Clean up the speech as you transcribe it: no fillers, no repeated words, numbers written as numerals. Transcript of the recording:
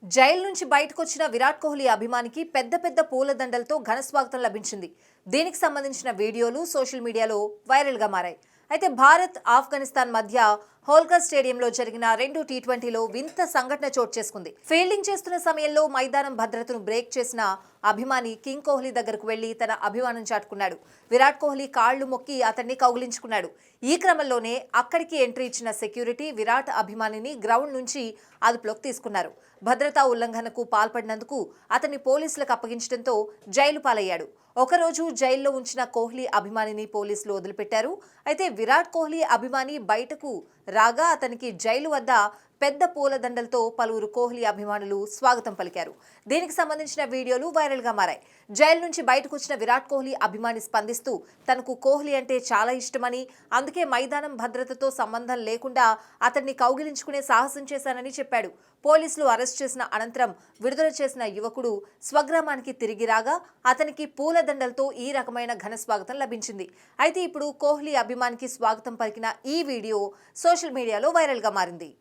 Jail నుంచి బయటకొచ్చిన విరాట్ కోహ్లీ అభిమానికి పెద్ద పెద్ద పూలదండలతో ఘన స్వాగతం లభించింది. దీనికి సంబంధించిన వీడియోలు సోషల్ మీడియాలో వైరల్ గా మారాయి. అయితే భారత్ ఆఫ్ఘనిస్తాన్ మధ్య హోల్కర్ స్టేడియంలో జరిగిన 2 టీ20లో వింత సంఘటన చోటు చేసుకుంది. ఫీల్డింగ్ చేస్తున్న సమయంలో మైదానం భద్రతను బ్రేక్ చేసిన అభిమాని కింగ్ కోహ్లీ దగ్గరకు వెళ్లి తన అభిమానం చాటుకున్నాడు. విరాట్ కోహ్లీ కాళ్లు మొక్కి అతన్ని కౌగిలించుకున్నాడు. ఈ క్రమంలోనే అక్కడికి ఎంట్రీ ఇచ్చిన సెక్యూరిటీ విరాట్ అభిమానిని గ్రౌండ్ నుంచి అదుపులోకి తీసుకున్నారు. భద్రతా ఉల్లంఘనకు పాల్పడినందుకు అతన్ని పోలీసులకు అప్పగించడంతో జైలు పాలయ్యాడు. ఒకరోజు జైల్లో ఉంచిన కోహ్లీ అభిమానిని పోలీసులు వదిలిపెట్టారు. అయితే విరాట్ కోహ్లీ అభిమాని బయటకు రాగా అతనికి జైలు వద్ద పెద్ద పూలదండలతో పలువురు కోహ్లీ అభిమానులు స్వాగతం పలికారు. దీనికి సంబంధించిన వీడియోలు వైరల్ గా మారాయి. జైలు నుంచి బయటకు వచ్చిన విరాట్ కోహ్లీ అభిమాని స్పందిస్తూ తనకు కోహ్లీ అంటే చాలా ఇష్టమని, అందుకే మైదానం భద్రతతో సంబంధం లేకుండా అతన్ని కౌగిలించుకునే సాహసం చేశానని చెప్పాడు. పోలీసులు అరెస్ట్ చేసిన అనంతరం విడుదల చేసిన యువకుడు స్వగ్రామానికి తిరిగి రాగా అతనికి పూలదండలతో ఈ రకమైన ఘన స్వాగతం లభించింది. అయితే ఇప్పుడు కోహ్లీ అభిమానికి స్వాగతం పలికిన ఈ వీడియో సోషల్ మీడియాలో వైరల్ గా మారింది.